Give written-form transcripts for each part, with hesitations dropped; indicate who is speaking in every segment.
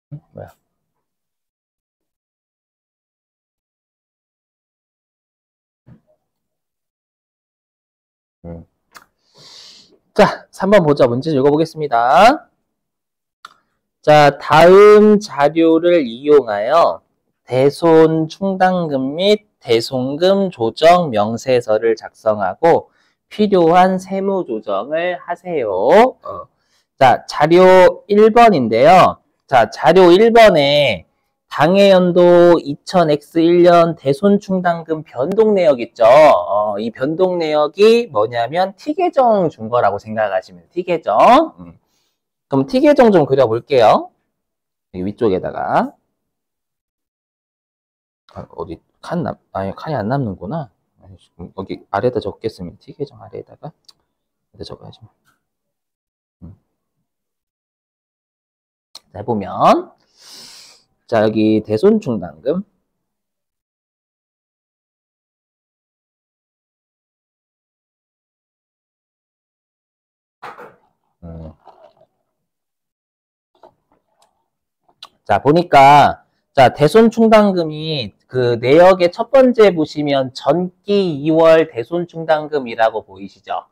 Speaker 1: 뭐야? 음. 자, 3번 보자. 문제 읽어보겠습니다. 자, 다음 자료를 이용하여 대손 충당금 및 대손금 조정 명세서를 작성하고 필요한 세무 조정을 하세요. 자, 자료 1번인데요. 자, 자료 1번에 당해연도 2000X1년 대손충당금 변동 내역 있죠? 이 변동 내역이 뭐냐면 T계정 준 거라고 생각하시면 돼요. T계정. 그럼 T계정 좀 그려볼게요. 여기 위쪽에다가. 어디, 아니, 칸이 안 남는구나. 여기 아래에다 적겠으면 T계정 아래에다가. 여기다 적어야지. 자, 해보면. 자, 여기 대손충당금. 음. 자, 보니까, 자, 대손충당금이 그 내역의 첫 번째 보시면 전기 2월 대손충당금이라고 보이시죠?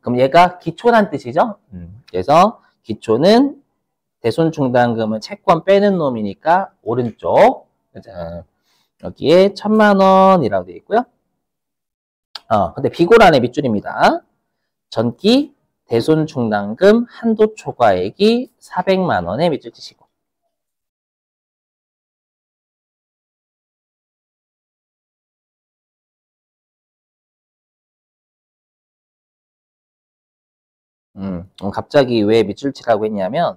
Speaker 1: 그럼 얘가 기초란 뜻이죠? 그래서 기초는 대손충당금은 채권 빼는 놈이니까 오른쪽. 여기에 1000만 원이라고 되어 있고요. 근데 비고란의 밑줄입니다. 전기 대손충당금 한도 초과액이 400만 원에 밑줄 치시고. 갑자기 왜 밑줄 치라고 했냐면,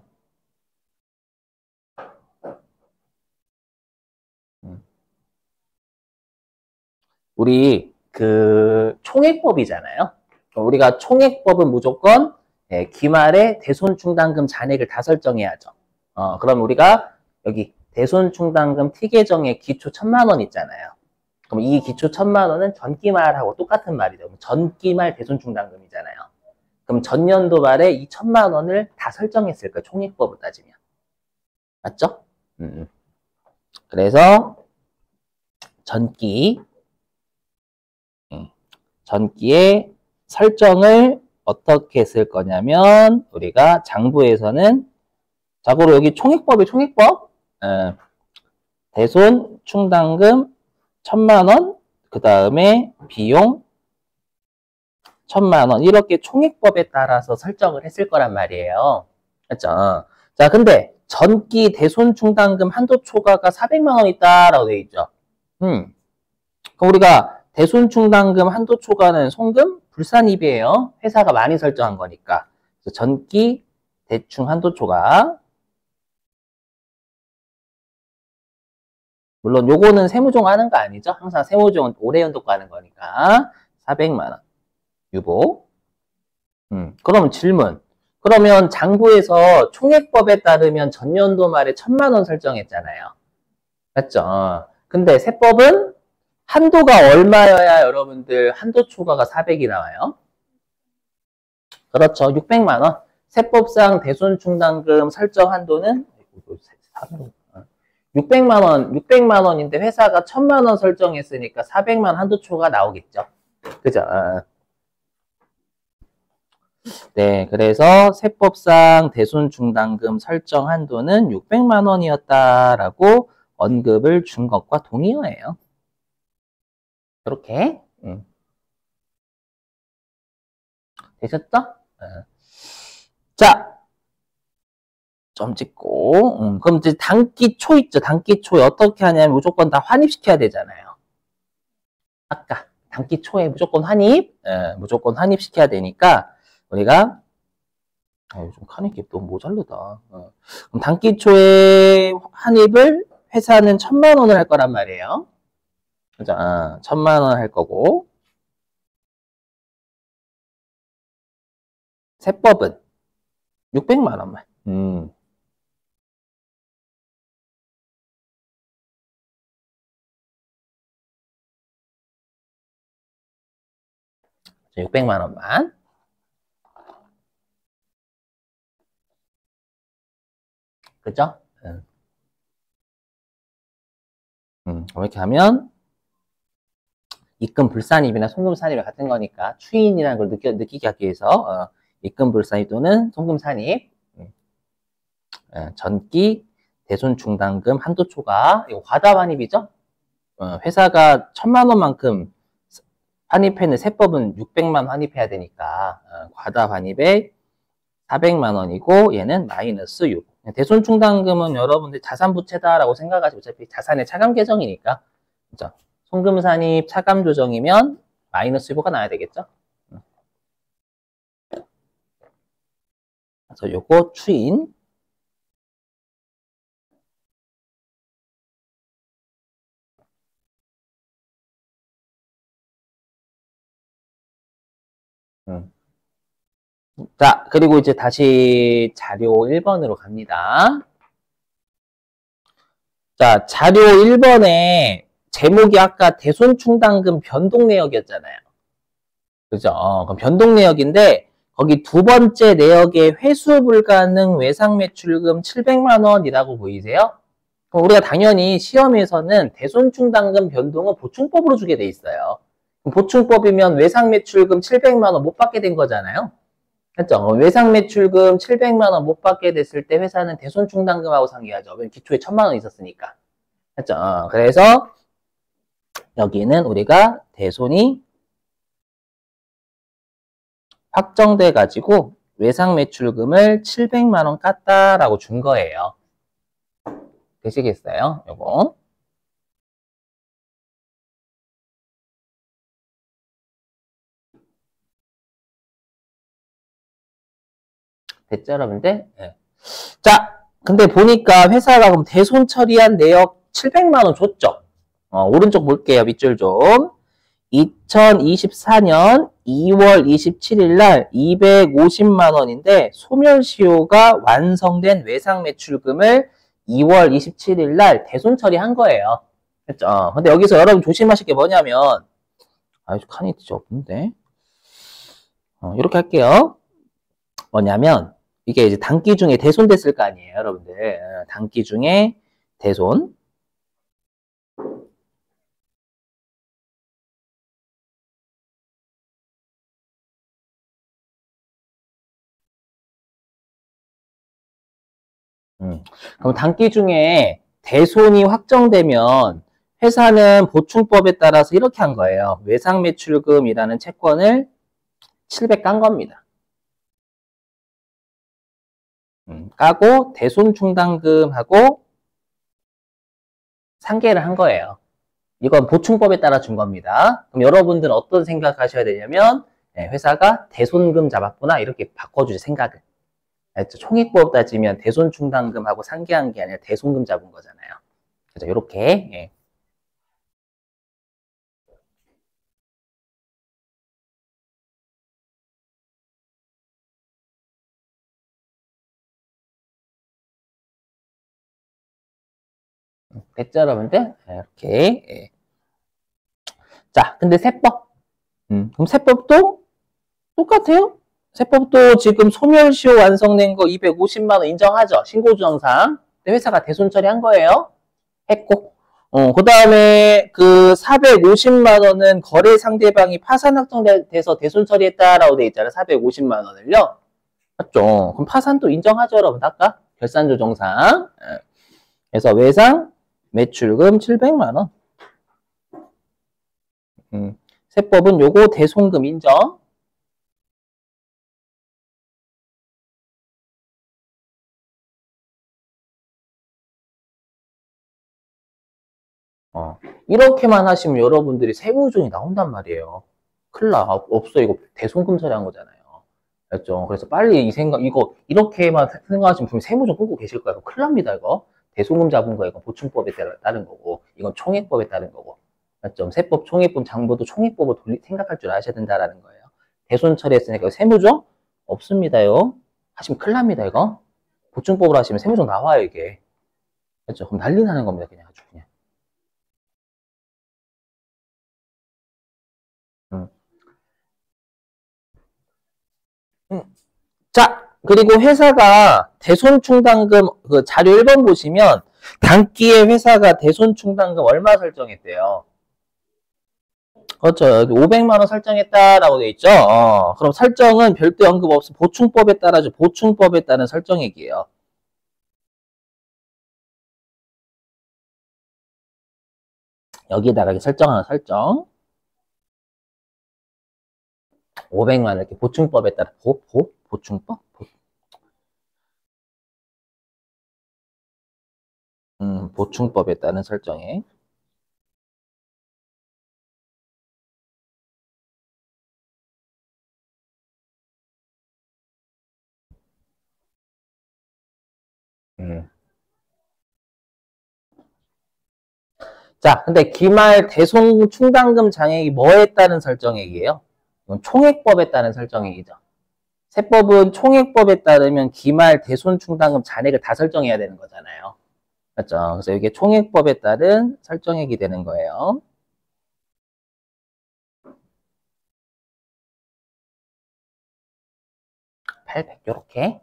Speaker 1: 우리 그 총액법이잖아요. 우리가 총액법은 무조건 기말에 대손충당금 잔액을 다 설정해야죠. 그럼 우리가 여기 대손충당금 T계정의 기초 1000만 원 있잖아요. 그럼 이 기초 1000만 원은 전기말하고 똑같은 말이죠. 전기말 대손충당금이잖아요. 그럼 전년도 말에 이 1000만 원을 다 설정했을 거예요. 총액법을 따지면. 맞죠? 그래서 전기 전기의 설정을 어떻게 쓸 거냐면 우리가 장부에서는 자고로 여기 총액법이 총액법 대손 충당금 1000만 원 그 다음에 비용 1000만 원 이렇게 총액법에 따라서 설정을 했을 거란 말이에요. 그렇죠? 자, 근데 전기 대손 충당금 한도 초과가 400만 원 있다라고 되어 있죠. 그럼 우리가 대손 충당금 한도 초과는 송금 불산입이에요. 회사가 많이 설정한 거니까. 그래서 전기 대충 한도 초과. 물론 요거는 세무종 하는 거 아니죠? 항상 세무종은 올해 연도과 하는 거니까. 400만 원. 유보. 그러면 질문. 그러면 장부에서 총액법에 따르면 전년도 말에 1000만 원 설정했잖아요. 맞죠? 근데 세법은 한도가 얼마여야 여러분들 한도 초과가 400이 나와요? 그렇죠. 600만 원. 세법상 대손충당금 설정 한도는 600만 원, 600만 원인데 회사가 1000만 원 설정했으니까 400만 한도 초과 나오겠죠. 그죠? 네, 그래서 세법상 대손충당금 설정 한도는 600만 원이었다라고 언급을 준 것과 동의어예요. 이렇게 되셨죠? 자, 점 찍고 그럼 이제 단기초 있죠. 단기초에 어떻게 하냐면 무조건 다 환입시켜야 되잖아요. 아까 단기초에 무조건 환입, 무조건 환입시켜야 되니까 우리가 요즘 카네기 너무 모자르다. 그럼 단기초에 환입을 회사는 1000만 원을 할 거란 말이에요. 그죠? 1000만 원 할 거고 세법은 600만 원만. 600만 원만. 그죠? 이렇게 하면 입금 불산입이나 송금 산입이 같은 거니까 추인이라는 걸 느끼게 하기 위해서 입금 불산입 또는 송금 산입, 전기 대손 충당금 한도 초과, 이거 과다 환입이죠. 회사가 1,000만 원만큼 환입했는 세법은 600만 환입해야 되니까 과다 환입에 400만 원이고 얘는 마이너스 6. 대손 충당금은 여러분들 자산 부채다라고 생각하시고 어차피 자산의 차감 계정이니까 그죠? 송금 산입 차감 조정이면 마이너스 6가 나야 되겠죠? 그래서 요거 추인. 자, 그리고 이제 다시 자료 1번으로 갑니다. 자, 자료 1번에 제목이 아까 대손충당금 변동 내역이었잖아요. 그죠? 그럼 변동 내역인데 거기 두 번째 내역에 회수 불가능 외상 매출금 700만 원이라고 보이세요? 그럼 우리가 당연히 시험에서는 대손충당금 변동은 보충법으로 주게 돼 있어요. 보충법이면 외상 매출금 700만 원 못 받게 된 거잖아요. 그렇죠? 외상 매출금 700만 원 못 받게 됐을 때 회사는 대손충당금하고 상계하죠. 왜냐면 기초에 1,000만 원 있었으니까. 그렇죠? 그래서 여기는 우리가 대손이 확정돼 가지고 외상 매출금을 700만 원 깠다라고 준 거예요. 되시겠어요? 요거. 됐죠, 여러분들? 네. 자, 근데 보니까 회사가 그럼 대손 처리한 내역 700만 원 줬죠? 오른쪽 볼게요, 밑줄 좀. 2024년 2월 27일 날 250만 원인데 소멸시효가 완성된 외상 매출금을 2월 27일 날 대손 처리한 거예요. 그렇죠? 근데 여기서 여러분 조심하실 게 뭐냐면 칸이 진짜 없는데 이렇게 할게요. 뭐냐면 이게 이제 단기 중에 대손됐을 거 아니에요, 여러분들. 단기 중에 대손. 그럼 단기 중에 대손이 확정되면 회사는 보충법에 따라서 이렇게 한 거예요. 외상매출금이라는 채권을 700 깐 겁니다. 까고 대손충당금하고 상계를 한 거예요. 이건 보충법에 따라 준 겁니다. 그럼 여러분들은 어떤 생각하셔야 되냐면 회사가 대손금 잡았구나 이렇게 바꿔주세요, 생각을. 총액법 따지면 대손충당금하고 상계한 게 아니라 대손금 잡은 거잖아요. 그래서 이렇게 됐죠, 여러분들? 이렇게. 자, 근데 세법. 그럼 세법도 똑같아요? 세법도 지금 소멸시효 완성된 거 250만 원 인정하죠? 신고조정상. 회사가 대손 처리한 거예요. 했고. 그 다음에 그 450만 원은 거래 상대방이 파산 확정돼서 대손 처리했다라고 돼 있잖아요. 450만 원을요. 맞죠? 그럼 파산도 인정하죠, 여러분. 아까 결산조정상. 그래서 외상 매출금 700만 원. 세법은 요거 대손금 인정. 이렇게만 하시면 여러분들이 세무조정이 나온단 말이에요. 큰일 나. 없어. 이거 대손금 처리한 거잖아요. 알죠? 그래서 빨리 이거, 이렇게만 생각하시면 분명히 세무조정 끊고 계실 거예요. 큰일 납니다, 이거. 대손금 잡은 거, 이거 보충법에 따른 거고, 이건 총액법에 따른 거고. 맞죠? 세법, 총액법, 장부도 총액법을 생각할 줄 아셔야 된다라는 거예요. 대손 처리했으니까 세무조정 없습니다요. 하시면 큰일 납니다, 이거. 보충법으로 하시면 세무조정 나와요, 이게. 그렇죠? 그럼 난리 나는 겁니다, 그냥 아주 그냥. 자, 그리고 회사가 대손충당금 그 자료 1번 보시면 단기에 회사가 대손충당금 얼마 설정했대요? 그렇죠. 500만 원 설정했다라고 돼 있죠. 그럼 설정은 별도 언급 없이 보충법에 따라서 보충법에 따른 설정액이에요. 여기다가 설정하는 설정. 500만 원 이렇게 보충법에 따라 보충법? 보충법에 따른 설정액. 자, 근데 기말 대손 충당금 장액이 뭐에 따른 설정액이에요? 이건 총액법에 따른 설정액이죠. 세법은 총액법에 따르면 기말 대손 충당금 잔액을 다 설정해야 되는 거잖아요. 맞죠? 그래서 이게 총액법에 따른 설정액이 되는 거예요. 800 요렇게.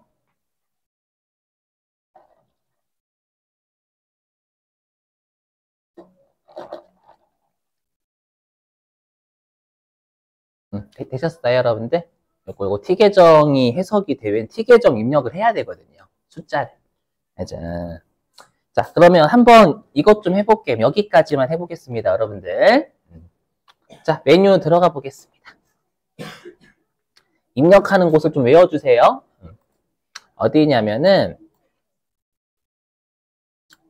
Speaker 1: 되셨어요, 여러분들? 이거 T계정이 해석이 되면 T계정 입력을 해야 되거든요. 숫자를. 자, 그러면 한번 이것 좀 해볼게요. 여기까지만 해보겠습니다, 여러분들. 자, 메뉴 들어가 보겠습니다. 입력하는 곳을 좀 외워주세요. 어디냐면은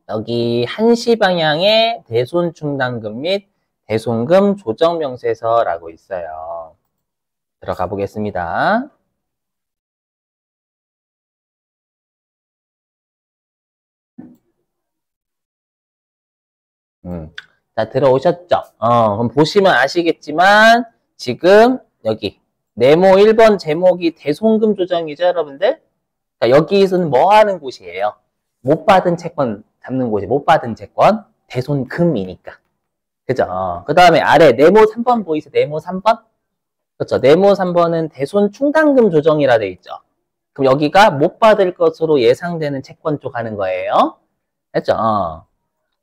Speaker 1: 여기 1시 방향에 대손충당금 및 대손금 조정명세서라고 있어요. 들어가 보겠습니다. 자, 들어오셨죠? 그럼 보시면 아시겠지만 지금 여기 네모 1번 제목이 대손금 조정이죠, 여러분들? 자, 여기서는 뭐 하는 곳이에요? 못 받은 채권 잡는 곳이 못 받은 채권 대손금이니까. 그죠? 그 다음에 아래 네모 3번 보이세요? 네모 3번? 그렇죠. 네모 3번은 대손 충당금 조정이라 돼 있죠. 그럼 여기가 못 받을 것으로 예상되는 채권 쪽 하는 거예요. 됐죠?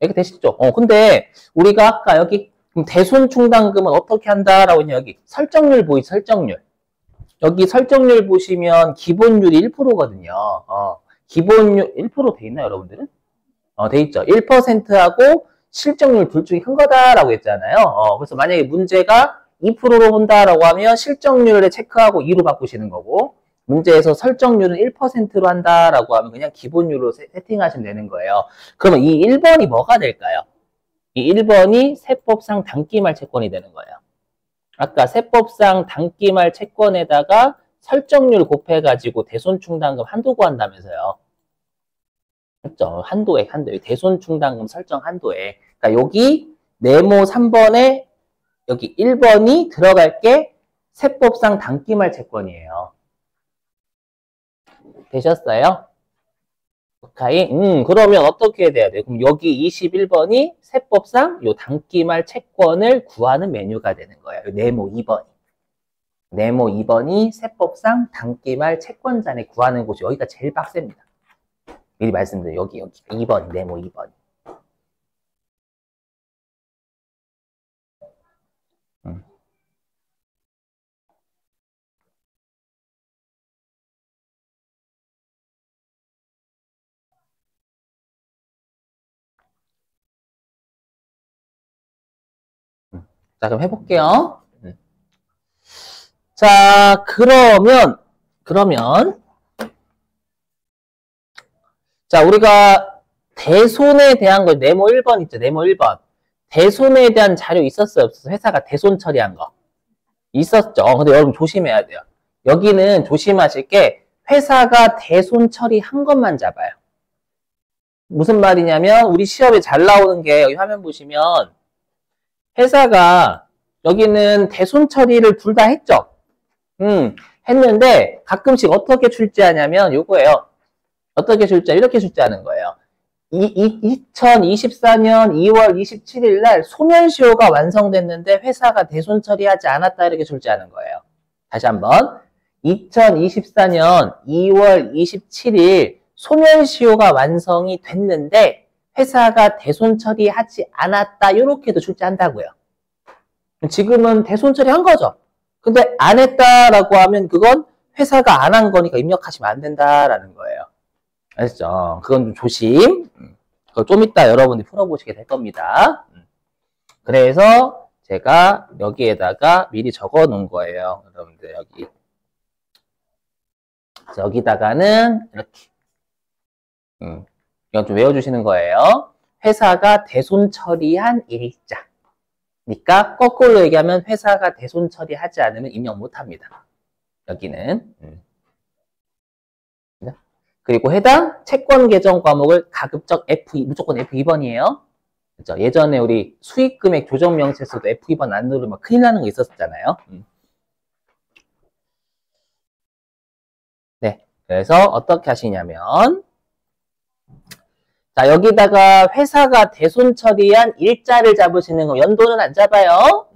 Speaker 1: 이렇게 되시죠? 근데 우리가 아까 여기 대손 충당금은 어떻게 한다라고 했냐, 여기 설정률 보이죠? 설정률. 여기 설정률 보시면 기본율이 1%거든요. 기본율 1% 돼 있나요, 여러분들은? 돼 있죠. 1%하고 실적률 둘 중에 큰 거다라고 했잖아요. 그래서 만약에 문제가 2%로 본다라고 하면 실적률을 체크하고 2로 바꾸시는 거고, 문제에서 설정률은 1%로 한다라고 하면 그냥 기본율로 세팅하시면 되는 거예요. 그러면 이 1번이 뭐가 될까요? 이 1번이 세법상 단기말 채권이 되는 거예요. 아까 세법상 단기말 채권에다가 설정률 곱해가지고 대손충당금 한도 구한다면서요. 그렇죠? 한도액. 대손충당금 설정 한도액. 그러니까 여기 네모 3번에 여기 1번이 들어갈 게 세법상 단기말 채권이에요. 되셨어요? 오케이. 그러면 어떻게 돼야 돼요? 그럼 여기 21번이 세법상 요 단기말 채권을 구하는 메뉴가 되는 거예요. 네모 2번이. 네모 2번이 세법상 단기말 채권 잔액 구하는 곳이 여기가 제일 빡셉니다. 미리 말씀드려요. 여기 2번, 네모 2번. 자, 그럼 해볼게요. 자, 그러면 자, 우리가 대손에 대한 거 네모 1번 있죠. 네모 1번. 대손에 대한 자료 있었어요? 없었어요? 회사가 대손 처리한 거. 있었죠. 근데 여러분 조심해야 돼요. 여기는 조심하실 게 회사가 대손 처리한 것만 잡아요. 무슨 말이냐면 우리 시험에 잘 나오는 게 여기 화면 보시면 회사가 여기는 대손 처리를 둘 다 했죠. 했는데 가끔씩 어떻게 출제하냐면 요거예요. 어떻게 출제? 이렇게 출제하는 거예요. 2024년 2월 27일 날 소멸시효가 완성됐는데 회사가 대손 처리하지 않았다 이렇게 출제하는 거예요. 다시 한번 2024년 2월 27일 소멸시효가 완성이 됐는데 회사가 대손 처리하지 않았다. 이렇게도 출제한다고요. 지금은 대손 처리한 거죠. 근데 안 했다라고 하면 그건 회사가 안 한 거니까 입력하시면 안 된다라는 거예요. 아시죠? 그건 좀 조심. 그걸 좀 이따 여러분들이 풀어보시게 될 겁니다. 그래서 제가 여기에다가 미리 적어 놓은 거예요. 여러분들 여기. 여기다가는 이렇게. 이건 좀 외워주시는 거예요. 회사가 대손 처리한 일자. 그러니까 거꾸로 얘기하면 회사가 대손 처리하지 않으면 입력 못합니다. 여기는. 그리고 해당 채권 계정 과목을 가급적 F2, 무조건 F2번이에요. 그렇죠? 예전에 우리 수익금액 조정 명세서도 F2번 안 누르면 큰일 나는 거 있었잖아요. 네. 그래서 어떻게 하시냐면, 자, 여기다가 회사가 대손 처리한 일자를 잡으시는 거, 연도는 안 잡아요.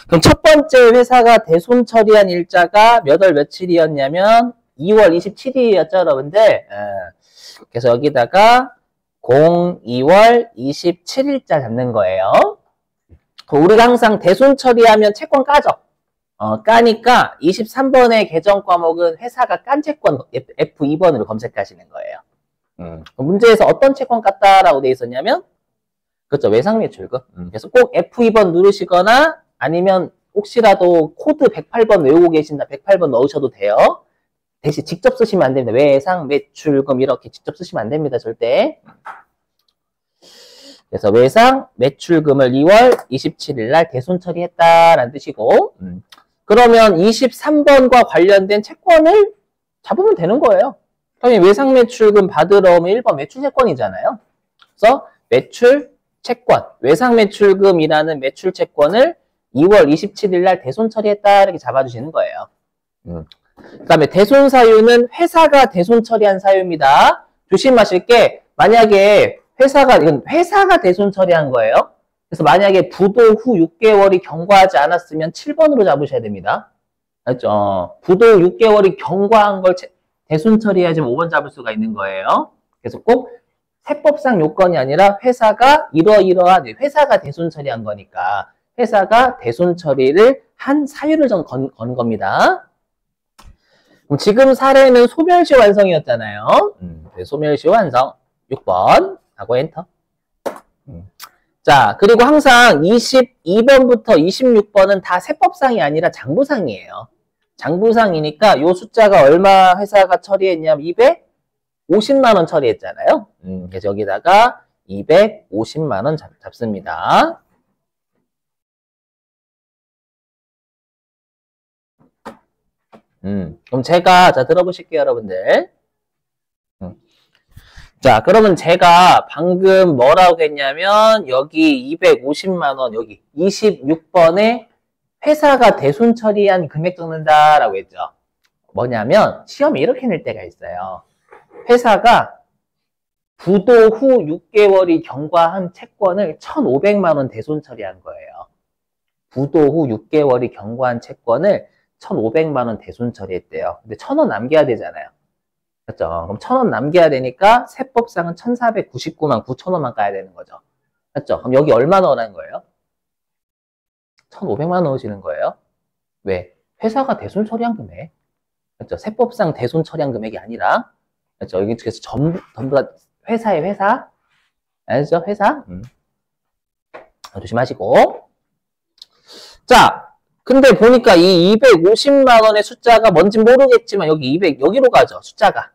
Speaker 1: 그럼 첫 번째 회사가 대손 처리한 일자가 몇 월 며칠이었냐면 2월 27일이었죠, 여러분들. 그래서 여기다가 02월 27일자 잡는 거예요. 우리가 항상 대손 처리하면 채권 까죠. 까니까 23번의 계정 과목은 회사가 깐 채권 F2번으로 검색하시는 거예요. 문제에서 어떤 채권 깠다라고 돼 있었냐면, 그렇죠, 외상매출금. 그래서 꼭 F2번 누르시거나 아니면 혹시라도 코드 108번 외우고 계신다, 108번 넣으셔도 돼요. 대신 직접 쓰시면 안 됩니다. 외상매출금 이렇게 직접 쓰시면 안 됩니다, 절대. 그래서 외상매출금을 2월 27일 날 대손 처리했다라는 뜻이고, 그러면 23번과 관련된 채권을 잡으면 되는 거예요. 그러면 외상매출금 받으러 오면 1번 매출채권이잖아요. 그래서 매출채권, 외상매출금이라는 매출채권을 2월 27일 날 대손 처리했다 이렇게 잡아주시는 거예요. 그 다음에 대손 사유는 회사가 대손 처리한 사유입니다. 조심하실 게, 만약에 이건 회사가 대손 처리한 거예요. 그래서 만약에 부도 후 6개월이 경과하지 않았으면 7번으로 잡으셔야 됩니다. 알죠? 부도 6개월이 경과한 걸 대손 처리해야지만 5번 잡을 수가 있는 거예요. 그래서 꼭 세법상 요건이 아니라 회사가 이러이러한 회사가 대손 처리한 거니까 회사가 대손 처리를 한 사유를 건 겁니다. 그럼 지금 사례는 소멸시 완성이었잖아요. 소멸시 완성 6번 하고 엔터. 자, 그리고 항상 22번부터 26번은 다 세법상이 아니라 장부상이에요. 장부상이니까 요 숫자가 얼마 회사가 처리했냐면 250만 원 처리했잖아요. 그래서 여기다가 250만 원 잡습니다. 그럼 제가, 자, 들어보실게요, 여러분들. 자, 그러면 제가 방금 뭐라고 했냐면, 여기 250만 원, 여기 26번에 회사가 대손 처리한 금액 적는다라고 했죠. 뭐냐면, 시험에 이렇게 낼 때가 있어요. 회사가 부도 후 6개월이 경과한 채권을 1,500만 원 대손 처리한 거예요. 부도 후 6개월이 경과한 채권을 1,500만 원 대손 처리했대요. 근데 1,000원 남겨야 되잖아요. 그렇죠? 그럼 1,000원 남겨야 되니까 세법상은 1,499만 9천원만 까야 되는 거죠. 그렇죠? 그럼 여기 얼마 넣으라는 거예요? 1,500만 원 넣으시는 거예요. 왜? 회사가 대손 처리한 금액. 그렇죠? 세법상 대손 처리한 금액이 아니라, 그렇죠? 여기 그래서 전부 다 회사의 회사. 알죠? 회사. 조심하시고. 자, 근데 보니까 이 250만 원의 숫자가 뭔지 모르겠지만 여기 200, 여기로 가죠, 숫자가.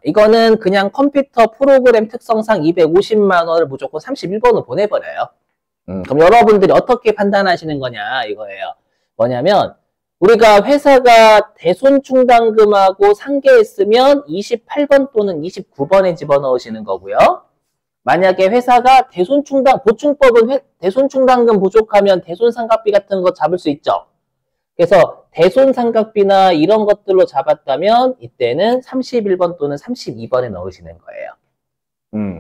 Speaker 1: 이거는 그냥 컴퓨터 프로그램 특성상 250만 원을 무조건 31번으로 보내버려요. 그럼 여러분들이 어떻게 판단하시는 거냐, 이거예요. 뭐냐면, 우리가 회사가 대손 충당금하고 상계했으면 28번 또는 29번에 집어넣으시는 거고요. 만약에 회사가 대손 충당, 보충법은 대손 충당금 부족하면 대손 상각비 같은 거 잡을 수 있죠. 그래서 대손 상각비나 이런 것들로 잡았다면 이때는 31번 또는 32번에 넣으시는 거예요.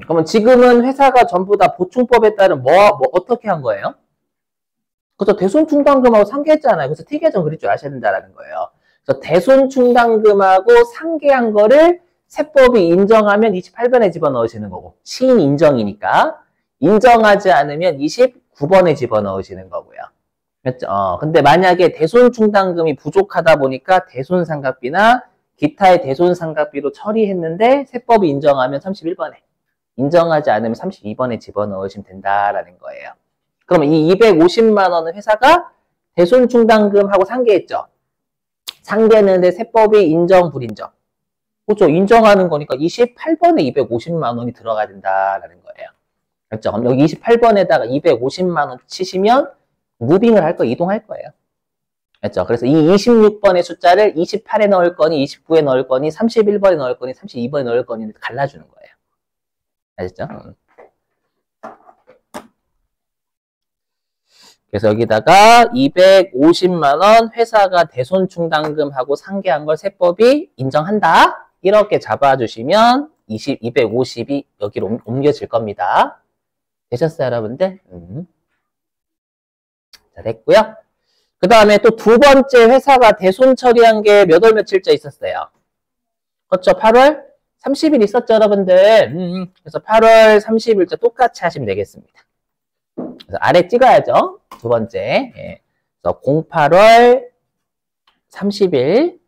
Speaker 1: 그러면 지금은 회사가 전부 다 보충법에 따른 어떻게 한 거예요? 그래서 대손 충당금하고 상계했잖아요. 그래서 T계정 그릴 줄 아셔야 된다는 거예요. 그래서 대손충당금하고 상계한 거를 세법이 인정하면 28번에 집어넣으시는 거고, 시인 인정이니까. 인정하지 않으면 29번에 집어넣으시는 거고요. 그렇죠? 근데 만약에 대손충당금이 부족하다 보니까 대손상각비나 기타의 대손상각비로 처리했는데 세법이 인정하면 31번에, 인정하지 않으면 32번에 집어넣으시면 된다라는 거예요. 그러면 이 250만 원은 회사가 대손충당금하고 상계했죠. 상계했는데 세법이 인정, 불인정. 그렇죠? 인정하는 거니까 28번에 250만 원이 들어가야 된다라는 거예요. 그렇죠? 그럼 여기 28번에다가 250만 원 치시면 무빙을 할 거예요. 이동할 거예요. 그렇죠? 그래서 이 26번의 숫자를 28에 넣을 거니, 29에 넣을 거니, 31번에 넣을 거니, 32번에 넣을 거니 갈라주는 거예요. 아셨죠? 그래서 여기다가 250만 원 회사가 대손충당금하고 상계한 걸 세법이 인정한다. 이렇게 잡아주시면 250이 여기로 옮겨질 겁니다. 되셨어요, 여러분들? 자, 됐고요. 그 다음에 또 두 번째 회사가 대손 처리한 게 몇 월 며칠째 있었어요. 그렇죠? 8월 30일 있었죠, 여러분들? 그래서 8월 30일째 똑같이 하시면 되겠습니다. 그래서 아래 찍어야죠. 두 번째. 예. 그래서 08월 30일.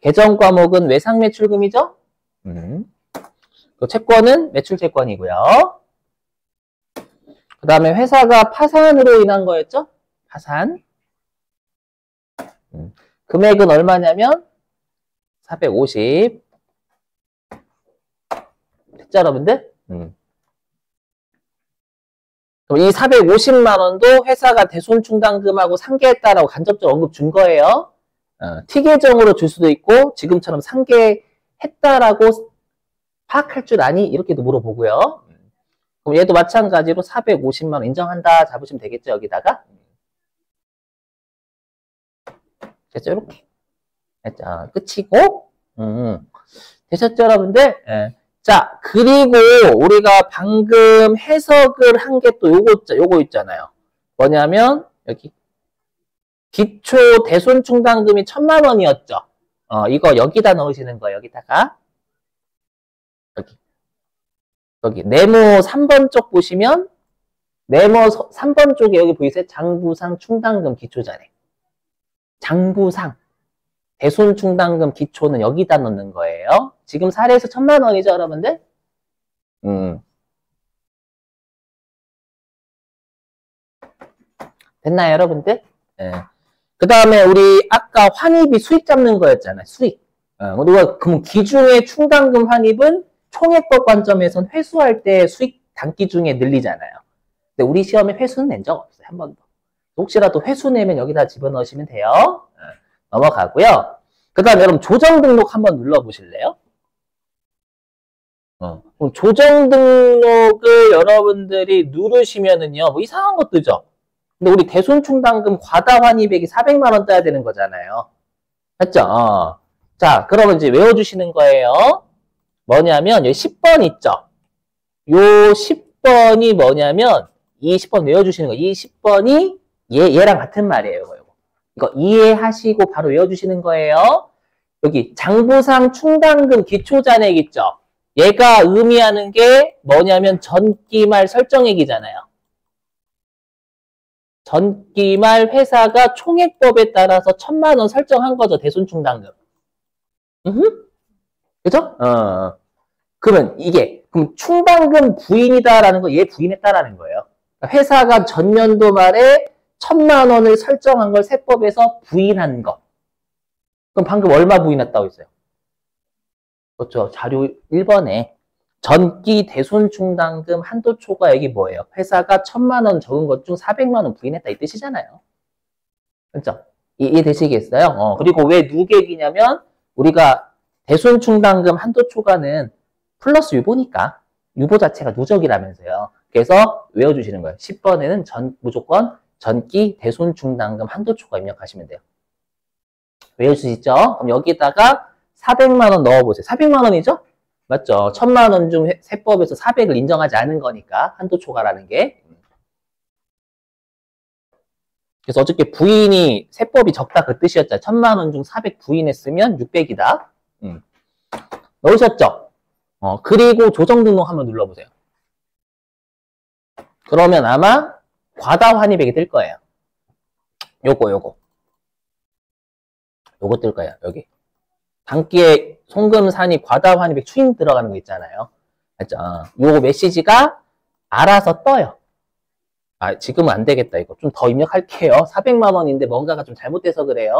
Speaker 1: 계정 과목은 외상매출금이죠? 그 채권은 매출채권이고요. 그 다음에 회사가 파산으로 인한 거였죠? 파산. 금액은 얼마냐면 450. 됐죠, 여러분들? 그럼 이 450만 원도 회사가 대손충당금하고 상계했다라고 간접적으로 언급 준 거예요. T계정으로 줄 수도 있고 지금처럼 상계했다라고 파악할 줄 아니? 이렇게도 물어보고요. 그럼 얘도 마찬가지로 450만 원 인정한다 잡으시면 되겠죠, 여기다가. 됐죠, 이렇게. 됐죠, 끝이고. 되셨죠, 여러분들? 네. 자, 그리고 우리가 방금 해석을 한 게 또 요거 있잖아요. 뭐냐면 여기 기초 대손충당금이 1000만 원이었죠. 이거 여기다 넣으시는 거예요. 여기다가 여기 네모 3번 쪽 보시면 네모 3번 쪽에 여기 보이세요? 장부상 충당금 기초자네. 장부상 대손충당금 기초는 여기다 넣는 거예요. 지금 사례에서 1000만 원이죠, 여러분들? 됐나요, 여러분들? 네. 그 다음에 우리 아까 환입이 수익 잡는 거였잖아요. 수익. 우리가 그럼 기중의 충당금 환입은 총액법 관점에선 회수할 때 수익 단기 중에 늘리잖아요. 근데 우리 시험에 회수는 낸 적 없어요. 한 번도. 혹시라도 회수 내면 여기다 집어넣으시면 돼요. 넘어가고요. 그 다음에 여러분 조정 등록 한번 눌러보실래요? 그럼 조정 등록을 여러분들이 누르시면은요, 뭐 이상한 거 뜨죠? 근데 우리 대손충당금 과다 환입액이 400만 원 떠야 되는 거잖아요. 맞죠? 자, 그러면 이제 외워주시는 거예요. 뭐냐면, 여기 10번 있죠? 요 10번이 뭐냐면, 이 10번 외워주시는 거예요. 이 10번이 얘랑 같은 말이에요. 이거 이해하시고 바로 외워주시는 거예요. 여기 장부상 충당금 기초잔액 있죠? 얘가 의미하는 게 뭐냐면 전기말 설정액이잖아요. 전기말 회사가 총액법에 따라서 1000만 원 설정한 거죠. 대손충당금. 그죠? 그러면 이게 그럼 충당금 부인이다라는 거 얘 부인했다라는 거예요. 회사가 전년도 말에 1000만 원을 설정한 걸 세법에서 부인한 거. 그럼 방금 얼마 부인했다고 했어요? 그렇죠. 자료 1번에 전기 대손충당금 한도 초과액이 뭐예요? 회사가 1000만 원 적은 것 중 400만 원 부인했다 이 뜻이잖아요. 그렇죠? 이해되시겠어요? 그리고 왜 누객이냐면 우리가 대손충당금 한도 초과는 플러스 유보니까 유보 자체가 누적이라면서요. 그래서 외워주시는 거예요. 10번에는 무조건 전기 대손충당금 한도 초과 입력하시면 돼요. 외워주시죠? 그럼 여기다가 400만 원 넣어보세요. 400만 원이죠? 맞죠? 1000만 원 중 세법에서 400을 인정하지 않은 거니까 한도 초과라는 게. 그래서 어저께 부인이 세법이 적다 그 뜻이었잖아요. 1000만 원 중 400 부인했으면 600이다. 넣으셨죠? 그리고 조정 등록 한번 눌러보세요. 그러면 아마 과다 환입액이 뜰 거예요. 요거 뜰 거예요. 여기. 단기에 송금 산입 과다 환입액 추임 들어가는 거 있잖아요. 맞죠? 요 메시지가 알아서 떠요. 지금은 안 되겠다. 이거 좀 더 입력할게요. 400만 원인데 뭔가가 좀 잘못돼서 그래요.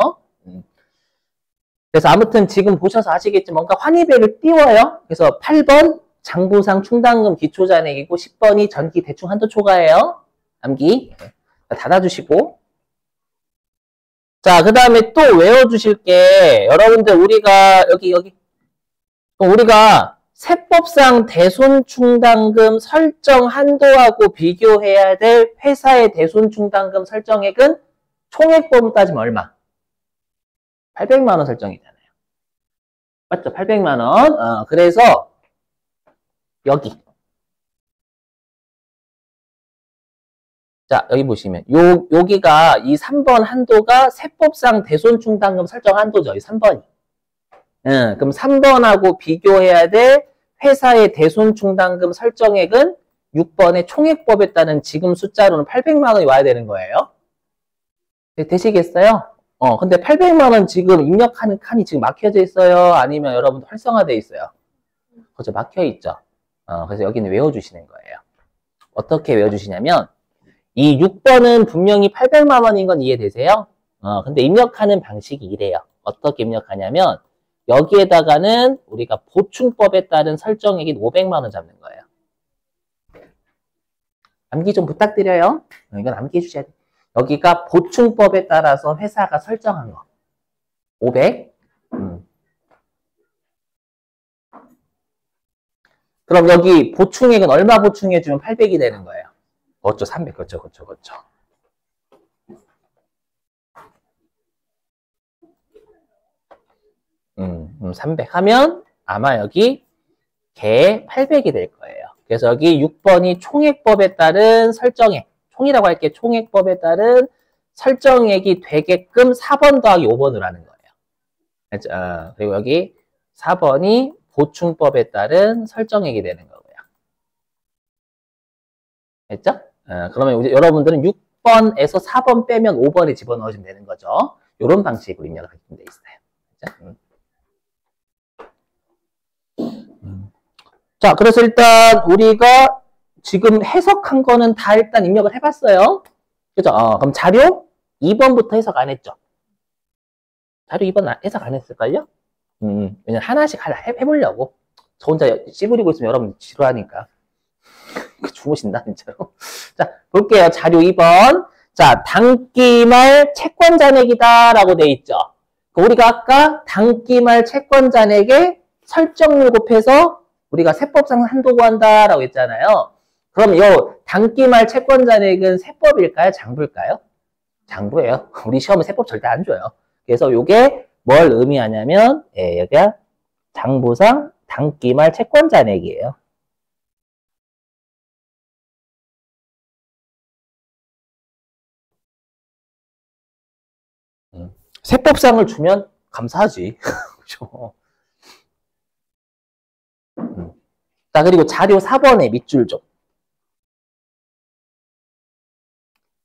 Speaker 1: 그래서 아무튼 지금 보셔서 아시겠지만 뭔가 환입액을 띄워요. 그래서 8번 장부상 충당금 기초잔액이고 10번이 전기 대충 한도 초과예요. 암기 닫아주시고, 자, 그 다음에 또 외워주실 게, 여러분들 우리가 여기 우리가 세법상 대손충당금 설정 한도하고 비교해야 될 회사의 대손충당금 설정액은 총액법으로 따지면 얼마? 800만 원 설정이잖아요. 맞죠? 800만 원. 그래서 여기. 자, 여기 보시면 여기가 이 3번 한도가 세법상 대손충당금 설정 한도죠. 이 3번이. 그럼 3번하고 비교해야 될 회사의 대손충당금 설정액은 6번의 총액법에 따른 지금 숫자로는 800만 원이 와야 되는 거예요. 되시겠어요? 근데 800만 원 지금 입력하는 칸이 지금 막혀져 있어요? 아니면 여러분들 활성화되어 있어요? 그죠? 막혀 있죠? 그래서 여기는 외워주시는 거예요. 어떻게 외워주시냐면, 이 6번은 분명히 800만 원인 건 이해되세요? 근데 입력하는 방식이 이래요. 어떻게 입력하냐면, 여기에다가는 우리가 보충법에 따른 설정액인 500만 원 잡는 거예요. 암기 좀 부탁드려요. 이건 암기해 주셔야 돼요. 여기가 보충법에 따라서 회사가 설정한 거. 500. 그럼 여기 보충액은 얼마 보충해주면 800이 되는 거예요? 그렇죠. 300. 그렇죠. 300 하면 아마 여기 개 800이 될 거예요. 그래서 여기 6번이 총액법에 따른 설정액, 총이라고 할게. 총액법에 따른 설정액이 되게끔 4번 더하기 5번으로 하는 거예요. 그리고 여기 4번이 보충법에 따른 설정액이 되는 거고요. 됐죠? 그러면 이제 여러분들은 6번에서 4번 빼면 5번에 집어넣으시면 되는 거죠. 이런 방식으로 입력을 하시면 돼 있어요. 자, 그래서 일단 우리가 지금 해석한 거는 다 일단 입력을 해봤어요. 그죠? 그럼 자료 2번부터 해석 안 했죠? 자료 2번 해석 안 했을걸요? 왜냐면 하나씩 해보려고. 저 혼자 씨부리고 있으면 여러분 지루하니까. 주무신다, 진짜로. 자, 볼게요. 자료 2번. 자, 단기말 채권 잔액이다 라고 돼 있죠. 우리가 아까 단기말 채권 잔액의 설정률 곱해서 우리가 세법상 한도 구한다 라고 했잖아요. 그럼 이 단기말 채권 잔액은 세법일까요? 장부일까요? 장부예요. 우리 시험은 세법 절대 안 줘요. 그래서 이게 뭘 의미하냐면 여기가 장부상 단기말 채권 잔액이에요. 세법상을 주면 감사하지. 그렇죠. 자, 그리고 자료 4번에 밑줄 좀.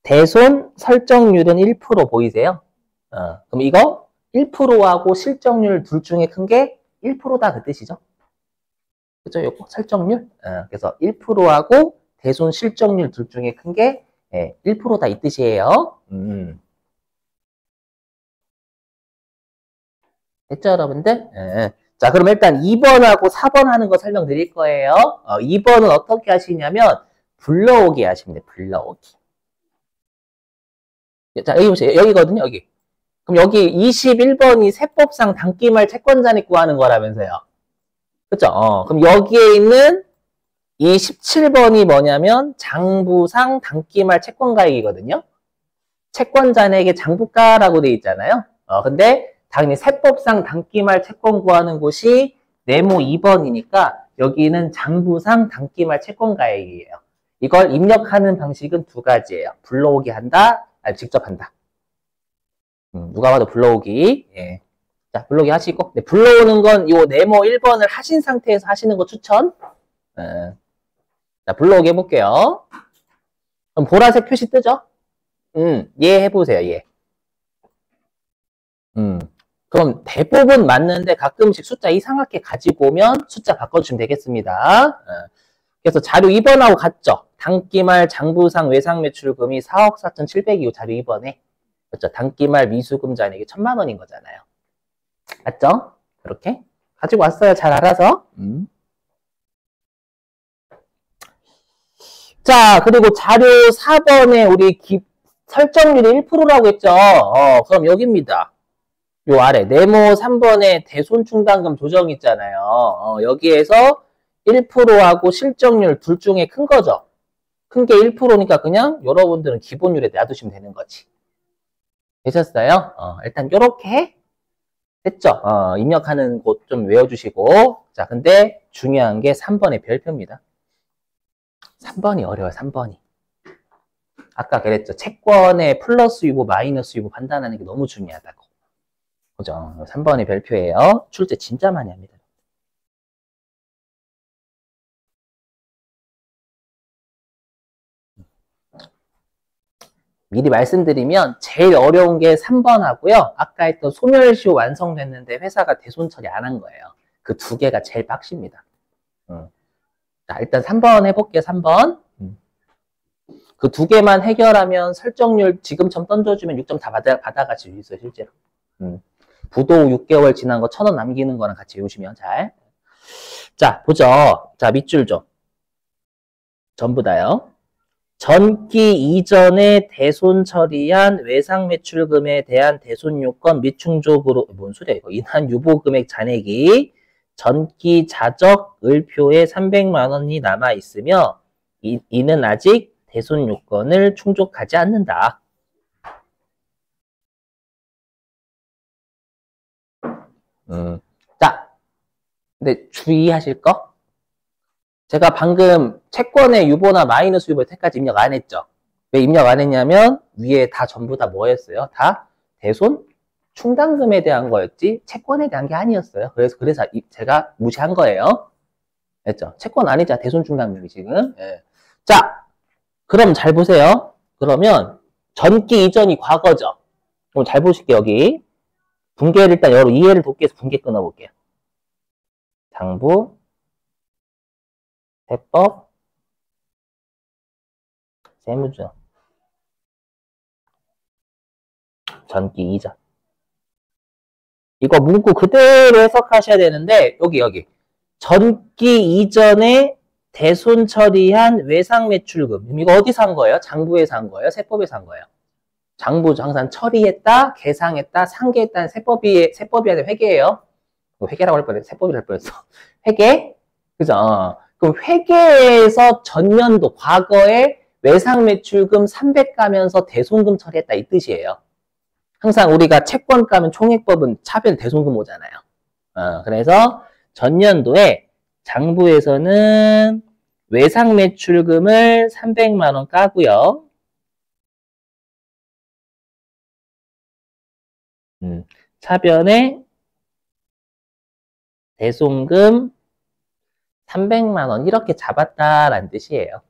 Speaker 1: 대손 설정률은 1% 보이세요? 그럼 이거 1%하고 실정률 둘 중에 큰 게 1%다 그 뜻이죠. 그죠? 요거 설정률. 그래서 1%하고 대손 실정률 둘 중에 큰 게 1%다 이 뜻이에요. 됐죠, 여러분들? 자, 그럼 일단 2번하고 4번 하는 거 설명드릴 거예요. 2번은 어떻게 하시냐면 불러오기 하시면 돼요. 불러오기. 자, 여기 보세요. 여기거든요, 여기. 그럼 여기 21번이 세법상 단기말 채권잔액 구하는 거라면서요. 그쵸? 그럼 여기에 있는 이 17번이 뭐냐면 장부상 단기말 채권가액이거든요. 채권잔액의 장부가라고 돼 있잖아요. 근데 당연히 세법상 단기말 채권 구하는 곳이 네모 2번이니까 여기는 장부상 단기말 채권가액이에요. 이걸 입력하는 방식은 두 가지예요. 불러오기 한다, 직접 한다. 누가 봐도 불러오기. 예. 자, 불러오기 하시고. 네, 불러오는 건 요 네모 1번을 하신 상태에서 하시는 거 추천. 자, 불러오기 해볼게요. 그럼 보라색 표시 뜨죠? 얘 해보세요, 얘. 그럼 대부분 맞는데 가끔씩 숫자 이상하게 가지고 오면 숫자 바꿔주시면 되겠습니다. 그래서 자료 2번하고 같죠? 단기말 장부상 외상매출금이 4억 4,700이고 자료 2번에. 그렇죠? 단기말 미수금 잔액이 1,000만 원인 거잖아요. 맞죠? 그렇게 가지고 왔어요. 잘 알아서. 자, 그리고 자료 4번에 우리 설정률이 1%라고 했죠? 그럼 여기입니다. 요 아래 네모 3번에 대손충당금 조정 있잖아요. 여기에서 1%하고 실적률 둘 중에 큰 거죠. 큰 게 1%니까 그냥 여러분들은 기본율에 놔두시면 되는 거지. 되셨어요? 일단 요렇게 됐죠? 입력하는 곳 좀 외워주시고. 자, 근데 중요한 게 3번의 별표입니다. 3번이 어려워요, 3번이. 아까 그랬죠. 채권의 플러스 유보, 마이너스 유보 판단하는 게 너무 중요하다고. 그죠? 3번의 별표예요. 출제 진짜 많이 합니다. 미리 말씀드리면 제일 어려운 게 3번 하고요. 아까 했던 소멸시효 완성됐는데 회사가 대손 처리 안 한 거예요. 그 두 개가 제일 빡십니다. 자, 일단 3번 해볼게요. 3번. 그 두 개만 해결하면 설정률 지금처럼 던져주면 6점 다 받아가실 수 있어요. 실제로. 부도 6개월 지난 거 1,000원 남기는 거랑 같이 외우시면 잘. 자, 보죠. 자, 밑줄 좀. 전부 다요. 전기 이전에 대손 처리한 외상 매출금에 대한 대손 요건 및 충족으로, 뭔 소리야 이거. 인한 유보 금액 잔액이 전기 자적 을표에 300만 원이 남아 있으며 이는 아직 대손 요건을 충족하지 않는다. 자, 근데 주의하실 거? 제가 방금 채권의 유보나 마이너스 유보 여태까지 입력 안 했죠? 왜 입력 안 했냐면 위에 다 전부 다 뭐였어요? 다 대손 충당금에 대한 거였지 채권에 대한 게 아니었어요. 그래서 제가 무시한 거예요. 됐죠? 채권 아니자 대손 충당금이 지금. 예. 자, 그럼 잘 보세요. 그러면 전기 이전이 과거죠. 그럼 잘 보실게요. 여기 분계를 일단 여러분 이해를 돕기 위해서 분계 끊어볼게요. 장부, 세법, 세무조, 전기 이전. 이거 문구 그대로 해석하셔야 되는데 여기 전기 이전에 대손 처리한 외상 매출금. 이거 어디서 한 거예요? 장부에서 한 거예요? 세법에서 한 거예요? 장부 항상 처리했다, 계상했다, 상계했다는 세법이 아니라 회계예요. 회계라고 할 뻔했어. 세법이라고 할 뻔했어. 회계? 그죠? 그럼 회계에서 전년도 과거에 외상 매출금 300 가면서 대손금 처리했다 이 뜻이에요. 항상 우리가 채권 가면 총액법은 차별 대손금 오잖아요. 그래서 전년도에 장부에서는 외상 매출금을 300만 원 까고요. 차변에 대손금 300만 원 이렇게 잡았다라는 뜻이에요.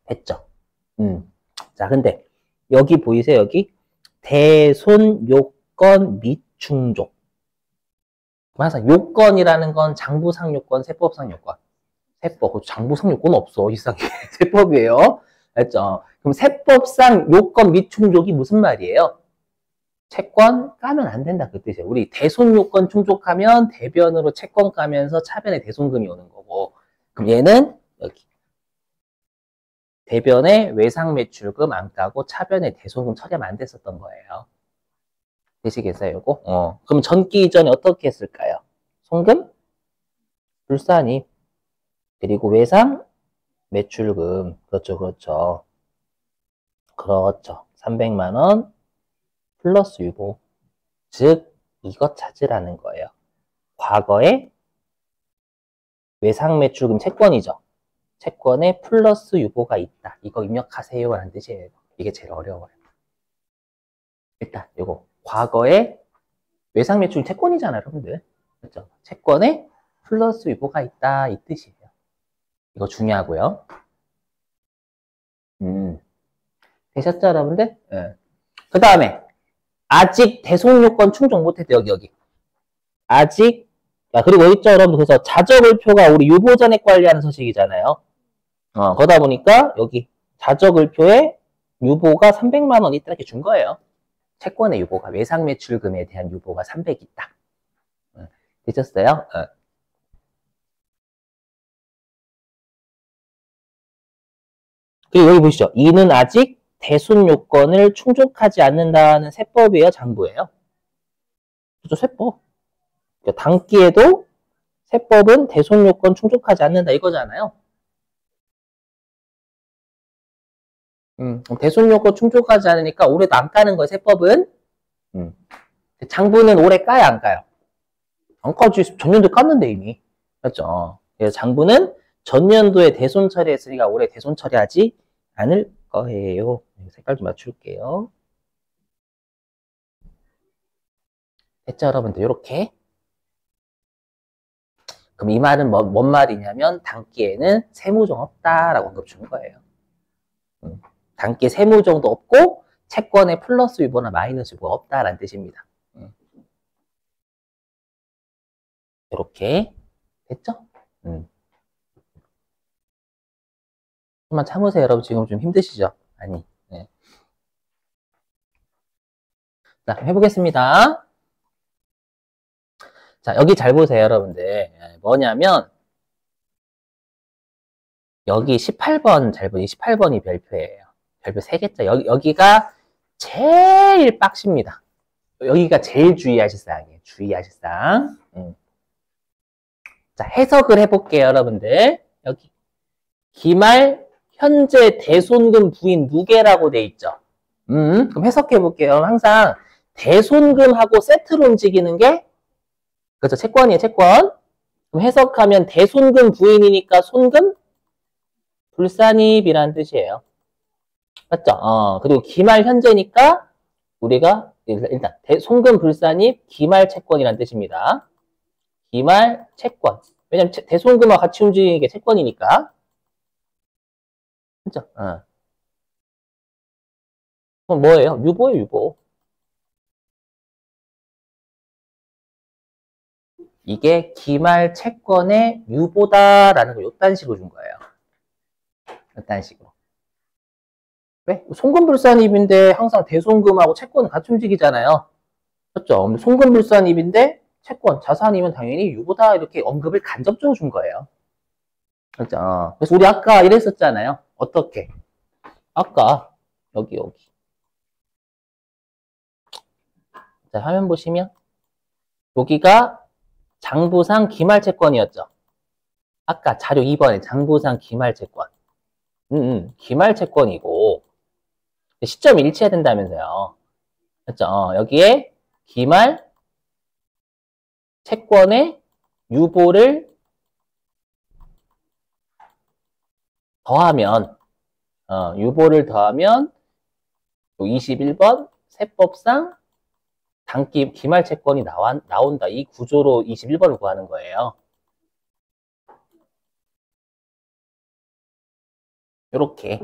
Speaker 1: 됐죠? 자, 근데 여기 보이세요? 여기 대손 요건 및 충족. 항상 요건이라는 건 장부상 요건, 세법상 요건. 세법, 장부상 요건 없어. 이상하게. 세법이에요. 됐죠? 그럼 세법상 요건 및 충족이 무슨 말이에요? 채권 까면 안 된다 그 뜻이에요. 우리 대손 요건 충족하면 대변으로 채권 까면서 차변에 대손금이 오는 거고. 그럼 얘는 여기 대변에 외상 매출금 안 까고 차변에 대손금 처리하면 안 됐었던 거예요. 되시겠어요, 이거? 그럼 전기 이전에 어떻게 했을까요? 송금, 불산입, 그리고 외상 매출금. 그렇죠. 300만 원 플러스 유보. 즉, 이것 찾으라는 거예요. 과거에 외상매출금 채권이죠. 채권에 플러스 유보가 있다. 이거 입력하세요 라는 뜻이에요. 이게 제일 어려워요. 일단 이거 과거에 외상매출 채권이잖아요, 여러분들. 그렇죠? 채권에 플러스 유보가 있다 이 뜻이에요. 이거 중요하고요. 되셨죠, 여러분들? 네. 그 다음에 아직 대손 요건 충족 못했대. 여기 아직. 그리고 있죠, 여러분. 그래서 자적을표가 우리 유보잔액 관리하는 서식이잖아요. 그러다 보니까 여기 자적을표에 유보가 300만 원 있다 이렇게 준 거예요. 채권의 유보가, 외상매출금에 대한 유보가 300 있다. 되셨어요? 그리고 여기 보시죠. 이는 아직 대손 요건을 충족하지 않는다는 세법이에요, 장부예요? 그죠, 세법. 그러니까 당기에도 세법은 대손 요건 충족하지 않는다 이거잖아요. 대손 요건 충족하지 않으니까 올해도 안 까는 거예요, 세법은. 장부는 올해 까야 안 까요? 안 까지. 전년도에 깠는데 이미. 그렇죠. 그래서 장부는 전년도에 대손 처리했으니까 올해 대손 처리하지 않을 거예요. 색깔 좀 맞출게요. 됐죠, 여러분들? 이렇게. 그럼 이 말은 뭔 말이냐면 당기에는 세무종 없다라고 언급 주는 거예요. 당기에 세무종도 없고 채권에 플러스 유보나 마이너스 유보가 없다라는 뜻입니다. 이렇게 됐죠? 좀만 참으세요, 여러분. 지금 좀 힘드시죠? 아니. 네. 자, 해보겠습니다. 자, 여기 잘 보세요, 여러분들. 뭐냐면 여기 18번 잘 보세요. 18번이 별표예요. 별표 3개짜. 여기가 제일 빡십니다. 여기가 제일 주의하실 사항이에요. 주의하실 사항. 자, 해석을 해볼게요, 여러분들. 여기 기말 현재 대손금 부인 무게라고 돼 있죠. 그럼 해석해 볼게요. 항상 대손금하고 세트로 움직이는 게 그렇죠. 채권이에요, 채권. 그럼 해석하면 대손금 부인이니까 손금 불산입이라는 뜻이에요. 맞죠? 그리고 기말 현재니까 우리가 일단 손금 불산입 기말 채권이라는 뜻입니다. 기말 채권. 왜냐면 대손금과 같이 움직이는 게 채권이니까. 그죠? 그럼 뭐예요? 유보예요, 유보. 이게 기말 채권의 유보다라는 걸 요딴 식으로 준 거예요. 요딴 식으로. 왜? 송금불산입인데 항상 대손금하고 채권은 같이 움직이잖아요. 그렇죠? 송금불산입인데 채권, 자산이면 당연히 유보다 이렇게 언급을 간접적으로 준 거예요. 그렇죠? 그래서 우리 아까 이랬었잖아요. 어떻게? 아까 여기. 자, 화면 보시면 여기가 장부상 기말채권이었죠. 아까 자료 2번에 장부상 기말채권. 기말채권이고 시점이 일치해야 된다면서요. 그렇죠? 여기에 기말 채권의 유보를 더하면 21번 세법상 단기 기말 채권이 나온다. 이 구조로 21번을 구하는 거예요. 이렇게.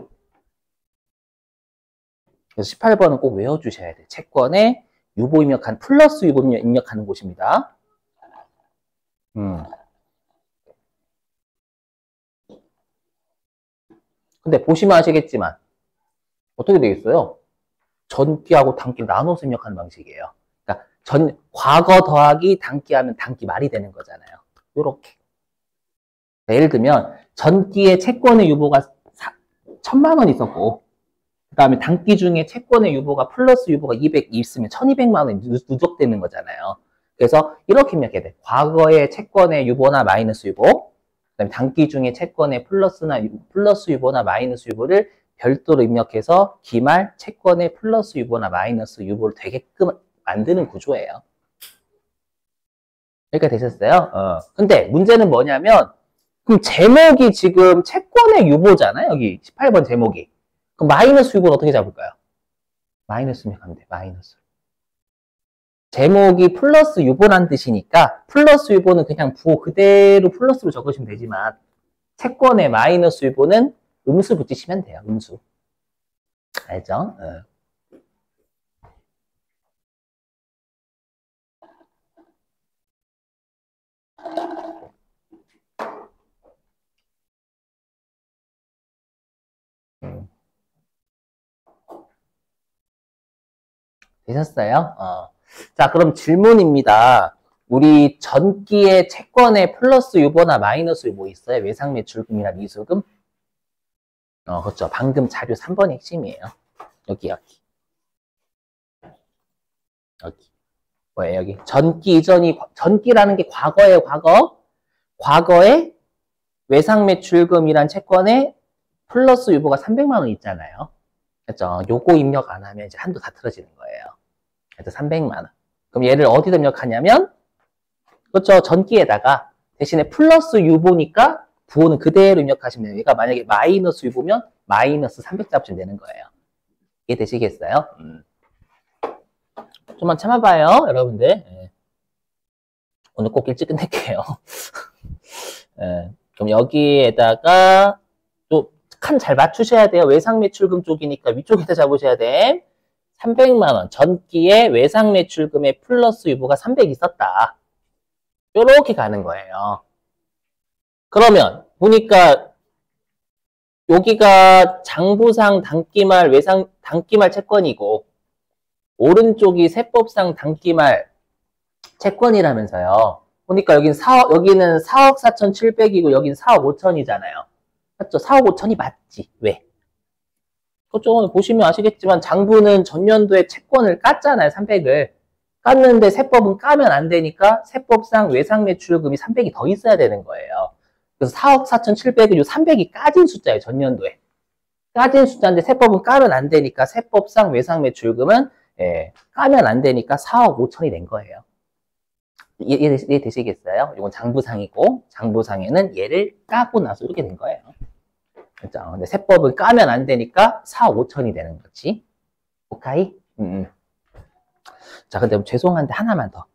Speaker 1: 그래서 18번은 꼭 외워주셔야 돼요. 채권에 유보 입력한 플러스 유보 입력하는 곳입니다. 근데 보시면 아시겠지만 어떻게 되겠어요? 전기하고 단기 나눠서 입력하는 방식이에요. 그러니까 과거 더하기 단기 하면 단기 말이 되는 거잖아요. 요렇게. 예를 들면 전기의 채권의 유보가 1000만 원 있었고 그 다음에 단기 중에 채권의 유보가 플러스 유보가 200 있으면 1200만 원이 누적되는 거잖아요. 그래서 이렇게 입력해야 돼. 과거의 채권의 유보나 마이너스 유보, 그다음에 단기 중에 채권의 플러스 유보나 마이너스 유보를 별도로 입력해서 기말 채권의 플러스 유보나 마이너스 유보를 되게끔 만드는 구조예요. 여기까지 되셨어요? 근데 문제는 뭐냐면, 그럼 제목이 지금 채권의 유보잖아요? 여기 18번 제목이. 그럼 마이너스 유보는 어떻게 잡을까요? 마이너스면 가면 돼, 마이너스. 제목이 플러스 유보란 뜻이니까 플러스 유보는 그냥 부호 그대로 플러스로 적으시면 되지만 채권의 마이너스 유보는 음수 붙이시면 돼요. 음수. 알죠? 되셨어요? 자, 그럼 질문입니다. 우리 전기의 채권에 플러스 유보나 마이너스 유보 있어요? 외상 매출금이나 미수금? 그렇죠. 방금 자료 3번이 핵심이에요. 여기. 뭐예요, 여기? 전기라는 게 과거예요, 과거. 과거에 외상 매출금이란 채권에 플러스 유보가 300만 원 있잖아요. 그렇죠. 요거 입력 안 하면 이제 한도 다 틀어지는 거예요. 그래서 300만 원. 그럼 얘를 어디다 입력하냐면, 그렇죠. 전기에다가 대신에 플러스 유보니까 부호는 그대로 입력하시면 돼요. 얘가 만약에 마이너스 유보면 마이너스 300 잡으시면 되는 거예요. 이해되시겠어요? 좀만 참아봐요, 여러분들. 오늘 꼭 일찍 끝낼게요. 그럼 여기에다가 또 칸 잘 맞추셔야 돼요. 외상 매출금 쪽이니까 위쪽에다 잡으셔야 돼. 300만 원. 전기에 외상 매출금의 플러스 유보가 300 있었다. 요렇게 가는 거예요. 그러면 보니까 여기가 장부상 단기말 외상 단기말 채권이고 오른쪽이 세법상 단기말 채권이라면서요. 보니까 여기는 4억 4,700이고 여기는 4억 5천이잖아요. 맞죠? 4억 5천이 맞지? 왜? 그쪽 보시면 아시겠지만 장부는 전년도에 채권을 깠잖아요. 300을. 깠는데 세법은 까면 안 되니까 세법상 외상 매출금이 300이 더 있어야 되는 거예요. 그래서 4억 4,700은 요 300이 까진 숫자예요. 전년도에. 까진 숫자인데 세법은 까면 안 되니까 세법상 외상 매출금은 까면 안 되니까 4억 5천이 된 거예요. 이해 되시겠어요? 이건 장부상이고 장부상에는 얘를 까고 나서 이렇게 된 거예요. 그렇죠? 근데 세법은 까면 안 되니까 4억 5천이 되는 거지. 오케이? 자, 근데 죄송한데 하나만 더.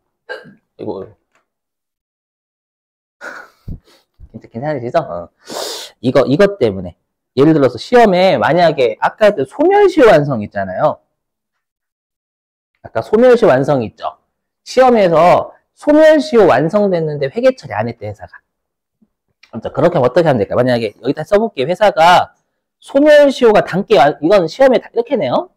Speaker 1: 괜찮으시죠? 이것 때문에. 예를 들어서 시험에 만약에 아까 소멸시 완성 있잖아요. 아까 소멸시 완성 있죠? 시험에서 소멸시효 완성됐는데 회계 처리 안 했대, 회사가. 그렇게 하면 어떻게 하면 될까? 만약에 여기다 써볼게요. 회사가 소멸시효가 이건 시험에 이렇게 네요.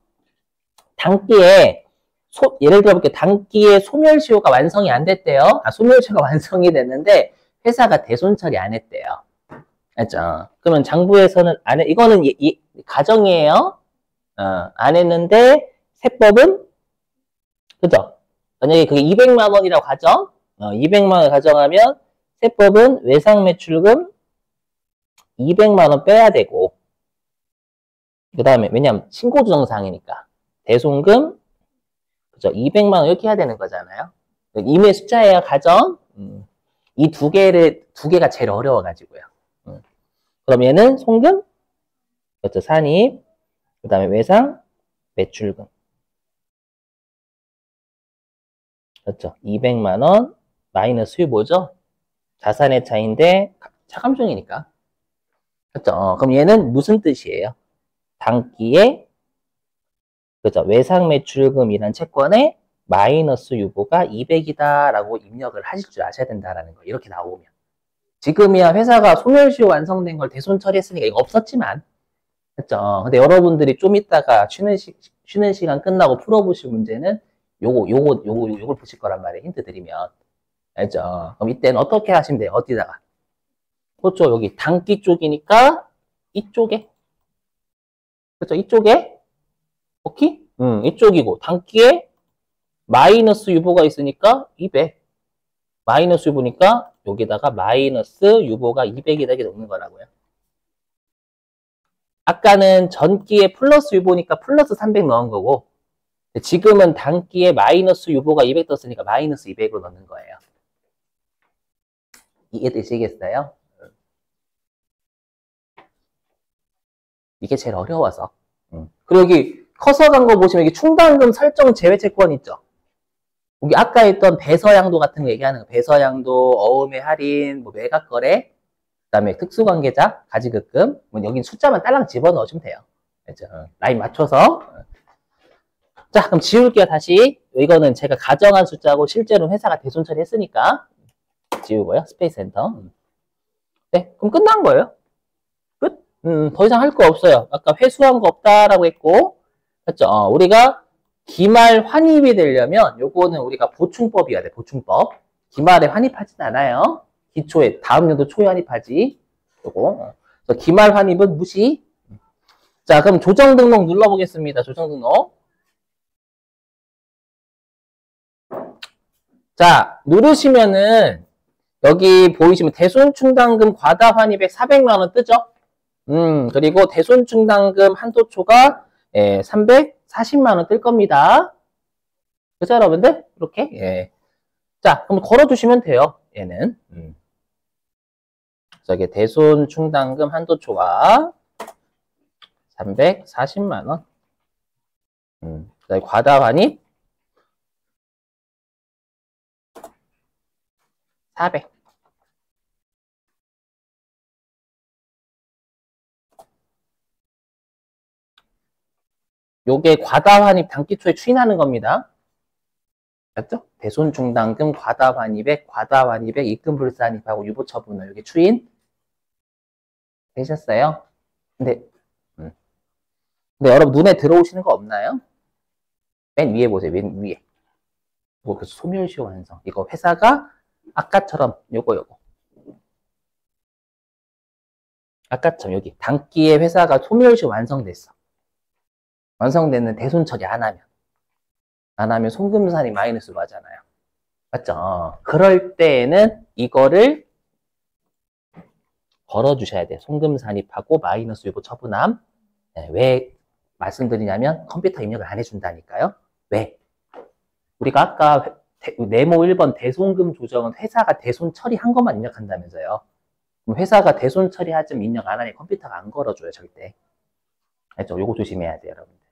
Speaker 1: 예를 들어볼게요. 단기에 소멸시효가 완성이 안 됐대요. 소멸시효가 완성이 됐는데 회사가 대손 처리 안 했대요. 알죠? 그러면 장부에서는 이거는 가정이에요. 안 했는데 세법은 그죠? 만약에 그게 200만 원이라고 가정, 200만 원을 가정하면 세법은 외상 매출금 200만 원 빼야 되고, 그 다음에 왜냐하면 신고조정상이니까 대손금 그죠? 200만 원 이렇게 해야 되는 거잖아요. 임의 숫자예요, 가정. 이 두 개가 제일 어려워가지고요. 그럼 얘는 손금, 그렇죠? 산입, 그 다음에 외상 매출금. 그렇죠. 200만 원 마이너스 뭐죠? 자산의 차인데 차감 중이니까. 그렇죠. 그럼 얘는 무슨 뜻이에요? 단기에 그렇죠. 외상 매출금이란 채권에 마이너스 유보가 200이다라고 입력을 하실 줄 아셔야 된다라는 거. 이렇게 나오면. 지금이야 회사가 소멸시효 완성된 걸 대손 처리했으니까 이거 없었지만. 그렇죠. 근데 여러분들이 좀 이따가 쉬는 시간 끝나고 풀어보실 문제는 요걸 보실 거란 말이에요. 힌트 드리면. 알죠? 그럼 이때는 어떻게 하시면 돼요? 어디다가? 그렇죠. 여기 단기 쪽이니까 이쪽에. 그렇죠. 이쪽에. 오케이? 이쪽이고. 단기에 마이너스 유보가 있으니까 200. 마이너스 유보니까 여기다가 마이너스 유보가 200이다 이렇게 넣는 거라고요. 아까는 전기에 플러스 유보니까 플러스 300 넣은 거고 지금은 단기에 마이너스 유보가 200 떴으니까 마이너스 200으로 넣는 거예요. 이해되시겠어요? 이게 제일 어려워서. 그리고 여기 커서 간 거 보시면 여기 충당금 설정 제외 채권 있죠? 여기 아까 했던 배서양도 같은 거 얘기하는 거. 배서양도, 어음의 할인, 뭐 매각거래, 그다음에 특수관계자, 가지급금. 뭐 여긴 숫자만 딸랑 집어넣으시면 돼요. 그렇죠? 라인 맞춰서. 자, 그럼 지울게요, 다시. 이거는 제가 가정한 숫자고 실제로 회사가 대손 처리했으니까 지우고요. 스페이스 엔터. 네, 그럼 끝난 거예요. 끝. 더 이상 할 거 없어요. 아까 회수한 거 없다라고 했고, 그렇죠? 우리가 기말 환입이 되려면 요거는 우리가 보충법이어야 돼. 보충법. 기말에 환입하진 않아요. 기초에 다음 연도 초에 환입하지. 요거. 그래서 기말 환입은 무시. 자, 그럼 조정 등록 눌러보겠습니다. 조정 등록. 자, 누르시면은 여기 보이시면 대손충당금 과다 환입액 400만 원 뜨죠? 그리고 대손충당금 한도초가 340만 원 뜰 겁니다. 그죠, 여러분들? 이렇게. 예. 자, 그럼 걸어주시면 돼요. 얘는. 저기 대손충당금 한도초가 340만 원. 과다 환입 400. 요게 과다 환입 단기초에 추인하는 겁니다. 맞죠? 대손충당금 과다 환입액, 과다 환입액, 입금불산입하고 유보처분을 여기 추인 되셨어요? 근데 여러분 눈에 들어오시는 거 없나요? 맨 위에 보세요. 맨 위에. 이거 그 소멸시효 완성. 이거 회사가 아까처럼 요거. 아까처럼 여기 단기에 회사가 소멸시효 완성됐어. 완성되는 대손 처리 안 하면 송금산이 마이너스로 하잖아요. 맞죠? 그럴 때에는 이거를 걸어주셔야 돼. 송금산입하고 마이너스 유보 처분함. 네, 왜 말씀드리냐면 컴퓨터 입력을 안 해준다니까요. 왜? 우리가 아까 네모 1번 대손금 조정은 회사가 대손 처리한 것만 입력한다면서요. 그럼 회사가 대손 처리하지만 입력 안 하니 컴퓨터가 안 걸어줘요, 절대. 알죠? 요거 조심해야 돼요, 여러분들.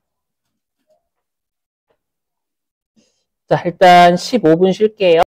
Speaker 1: 자, 일단 15분 쉴게요.